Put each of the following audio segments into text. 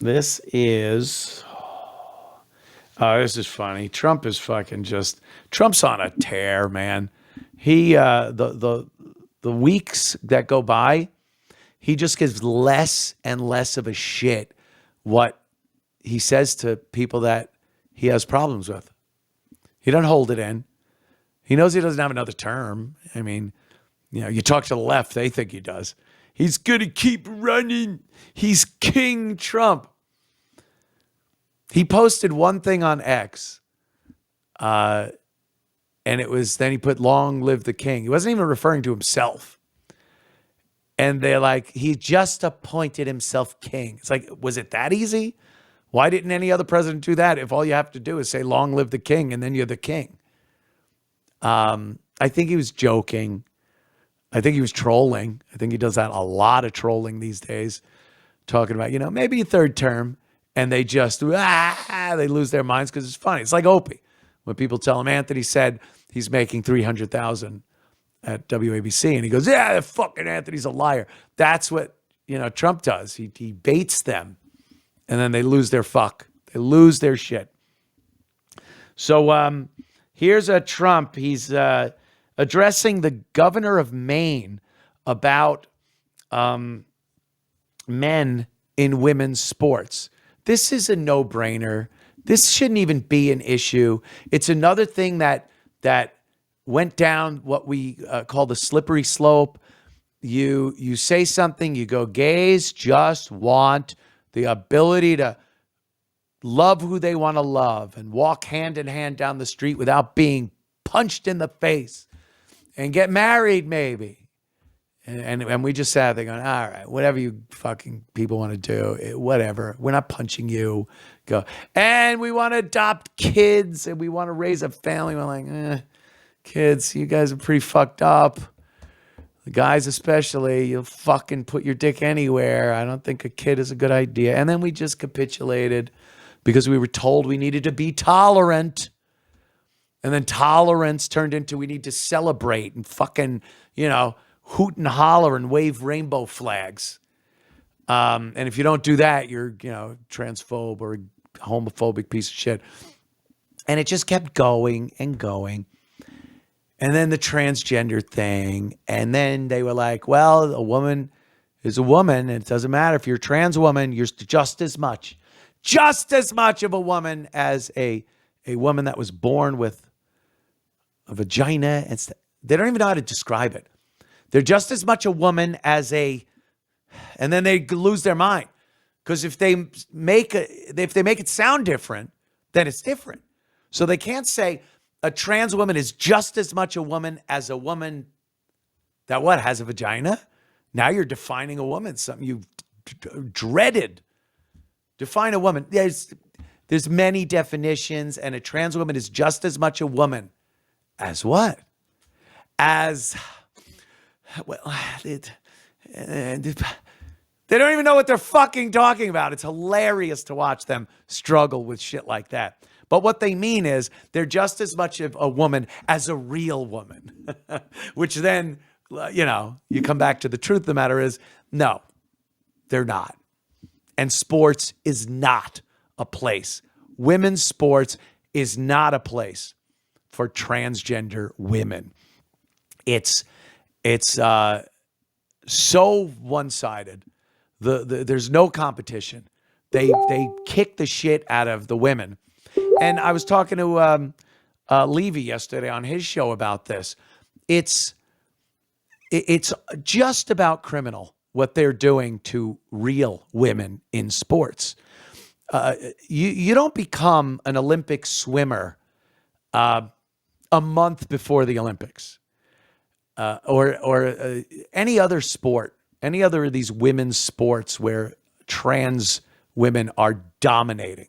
This is this is funny. Trump is fucking just Trump's on a tear, man. He the weeks that go by, he just gives less and less of a shit what he says to people that he has problems with. He doesn't hold it in. He knows he doesn't have another term. I mean, you talk to the left, they think he does. He's going to keep running. He's King Trump. He posted one thing on X, and it was, then he put long live the king. He wasn't even referring to himself. And they're like, he just appointed himself king. It's like, was it that easy? Why didn't any other president do that if all you have to do is say long live the king and then you're the king? I think he was joking. I think he was trolling. I think he does that a lot of trolling these days, talking about, maybe a third term. And they just, they lose their minds because it's funny. It's like Opie. When people tell him Anthony said he's making $300,000 at WABC, and he goes, yeah, fucking Anthony's a liar. That's what, Trump does. He baits them, and then they lose their fuck. They lose their shit. So here's a Trump. He's addressing the governor of Maine about men in women's sports. This is a no-brainer. This shouldn't even be an issue. It's another thing that went down what we call the slippery slope. You say something, you go, gays just want the ability to love who they want to love and walk hand in hand down the street without being punched in the face and get married maybe. And we just sat there going, all right, whatever you fucking people want to do, whatever. We're not punching you. Go. And we want to adopt kids and we want to raise a family. We're like, kids, you guys are pretty fucked up. The guys especially, you'll fucking put your dick anywhere. I don't think a kid is a good idea. And then we just capitulated because we were told we needed to be tolerant. And then tolerance turned into we need to celebrate and fucking, hoot and holler and wave rainbow flags. And if you don't do that, you're, transphobe or a homophobic piece of shit. And it just kept going and going. And then the transgender thing. And then they were like, well, a woman is a woman. And it doesn't matter if you're a trans woman, you're just as much of a woman as a woman that was born with a vagina. And they don't even know how to describe it. They're just as much a woman as and then they lose their mind. Because if they make it sound different, then it's different. So they can't say a trans woman is just as much a woman as a woman that has a vagina. Now you're defining a woman, something you dreaded. Define a woman. There's many definitions, and a trans woman is just as much a woman as what? As... Well, they don't even know what they're fucking talking about. It's hilarious to watch them struggle with shit like that. But what they mean is they're just as much of a woman as a real woman, which then, you come back to the truth of the matter is, no, they're not. And sports is not a place. Women's sports is not a place for transgender women. It's so one-sided. There's no competition. They kick the shit out of the women. And I was talking to Levy yesterday on his show about this. It's just about criminal what they're doing to real women in sports. You don't become an Olympic swimmer a month before the Olympics. Or any other sport, any other of these women's sports where trans women are dominating.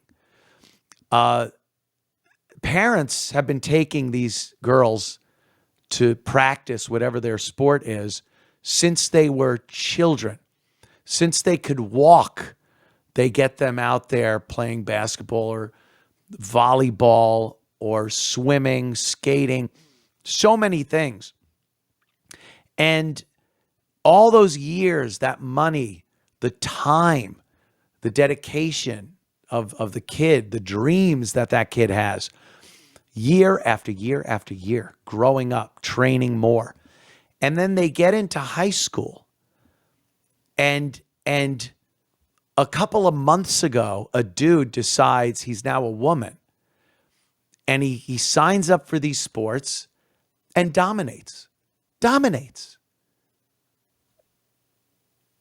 Parents have been taking these girls to practice whatever their sport is since they were children. Since they could walk, they get them out there playing basketball or volleyball or swimming, skating, so many things. And all those years, that money, the time the dedication of the kid, the dreams that kid has, year after year after year, growing up, training more. And then they get into high school. And a couple of months ago, a dude decides he's now a woman. And he signs up for these sports and dominates.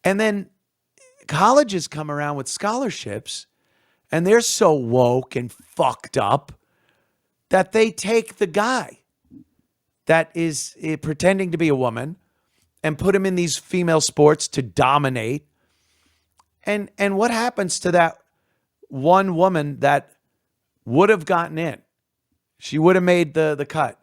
And then colleges come around with scholarships, and they're so woke and fucked up that they take the guy that is pretending to be a woman and put him in these female sports to dominate. And what happens to that one woman that would have gotten in? She would have made the cut.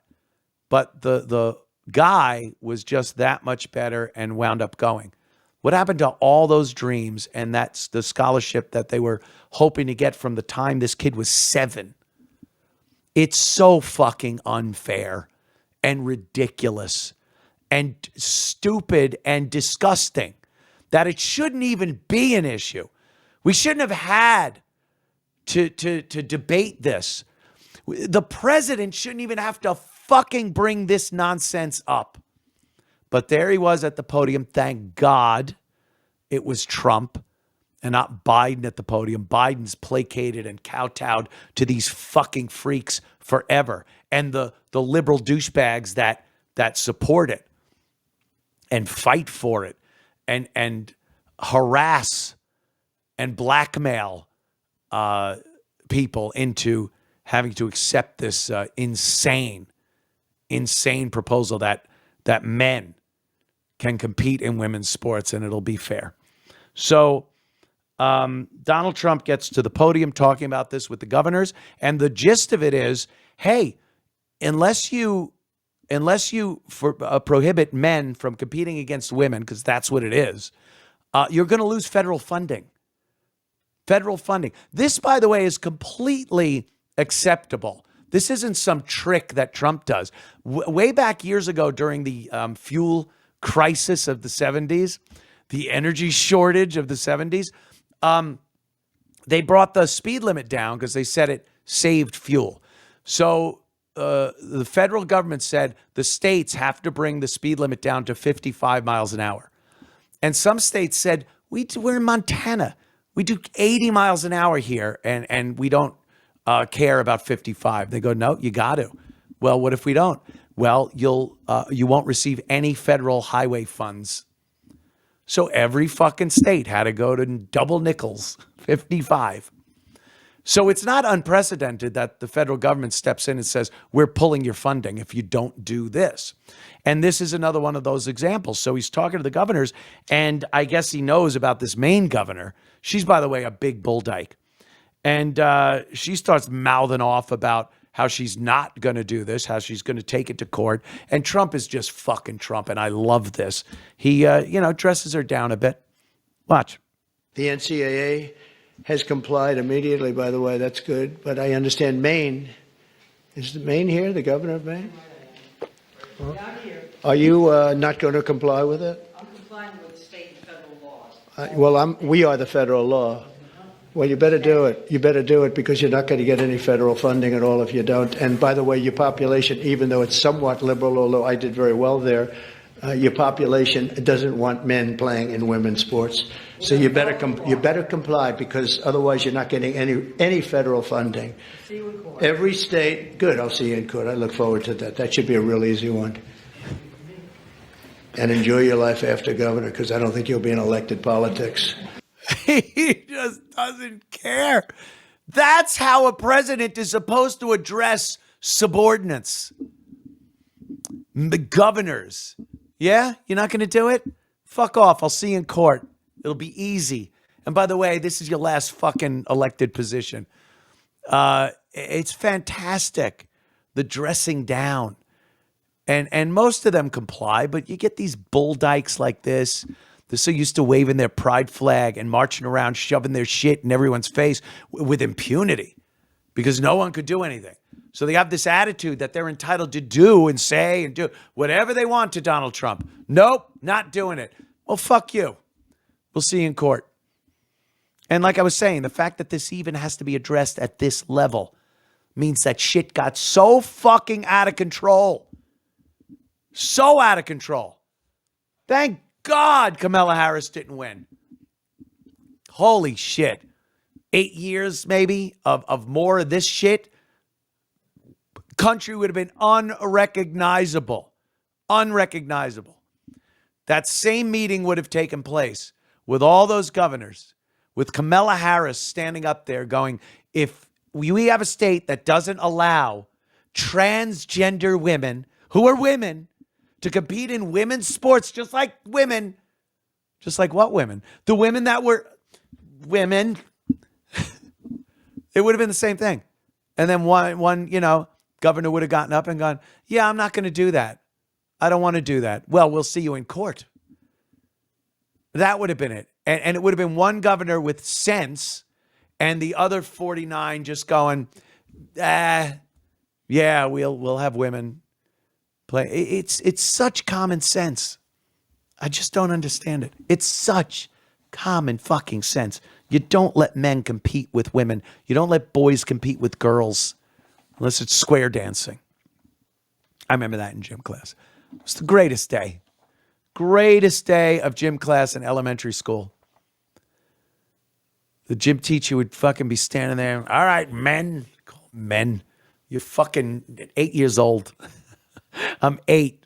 But the guy was just that much better and wound up going. What happened to all those dreams? And that's the scholarship that they were hoping to get from the time this kid was 7. It's so fucking unfair and ridiculous and stupid and disgusting that it shouldn't even be an issue. We shouldn't have had to debate this. The president shouldn't even have to fucking bring this nonsense up. But there he was at the podium. Thank God it was Trump and not Biden at the podium. Biden's placated and kowtowed to these fucking freaks forever. And the liberal douchebags that support it and fight for it and harass and blackmail people into having to accept this insane proposal that men can compete in women's sports and it'll be fair. So Donald Trump gets to the podium talking about this with the governors, and the gist of it is, hey, unless you prohibit men from competing against women, because that's what it is, you're going to lose federal funding. Federal funding. This, by the way, is completely acceptable. This isn't some trick that Trump does. Way back years ago during the fuel crisis of the 70s, the energy shortage of the 70s, they brought the speed limit down because they said it saved fuel. So the federal government said the states have to bring the speed limit down to 55 miles an hour. And some states said, we're in Montana. We do 80 miles an hour here, and we don't care about 55. They go, no, you got to. Well, what if we don't? Well, you won't receive any federal highway funds. So every fucking state had to go to double nickels, 55. So it's not unprecedented that the federal government steps in and says, we're pulling your funding if you don't do this. And this is another one of those examples. So he's talking to the governors, and I guess he knows about this Maine governor. She's, by the way, a big bull dyke. And she starts mouthing off about how she's not going to do this, how she's going to take it to court. And Trump is just fucking Trump, and I love this. He, dresses her down a bit. Watch. The NCAA has complied immediately, by the way. That's good. But I understand Maine. Is Maine here, the governor of Maine? Well, are you not going to comply with it? I'm complying with state and federal laws. We are the federal law. Well, you better do it. You better do it because you're not going to get any federal funding at all if you don't. And by the way, your population, even though it's somewhat liberal, although I did very well there, your population doesn't want men playing in women's sports. So you better comply because otherwise you're not getting any federal funding. See you in court. Every state, good. I'll see you in court. I look forward to that. That should be a real easy one. And enjoy your life after governor because I don't think you'll be in elected politics. He just doesn't care. That's how a president is supposed to address subordinates. The governors. Yeah? You're not going to do it? Fuck off. I'll see you in court. It'll be easy. And by the way, this is your last fucking elected position. It's fantastic. The dressing down. And most of them comply, but you get these bull dykes like this. They're so used to waving their pride flag and marching around, shoving their shit in everyone's face with impunity because no one could do anything. So they have this attitude that they're entitled to do and say and do whatever they want to Donald Trump. Nope, not doing it. Well, fuck you. We'll see you in court. And like I was saying, the fact that this even has to be addressed at this level means that shit got so fucking out of control. So out of control. Thank God Kamala Harris didn't win. Holy shit. 8 years maybe of more of this shit. Country would have been unrecognizable. Unrecognizable. That same meeting would have taken place with all those governors, with Kamala Harris standing up there going, if we have a state that doesn't allow transgender women, who are women, to compete in women's sports just like women, just like what women? The women that were women, it would have been the same thing. And then one, governor would have gotten up and gone, yeah, I'm not going to do that. I don't want to do that. Well, we'll see you in court. That would have been it. And it would have been one governor with sense and the other 49 just going, yeah, we'll have women play. It's such common sense. I just don't understand it. It's such common fucking sense. You don't let men compete with women. You don't let boys compete with girls unless it's square dancing. I remember that in gym class. It was the greatest day. Greatest day of gym class in elementary school. The gym teacher would fucking be standing there. All right, men. Men. You're fucking 8 years old. I'm 8.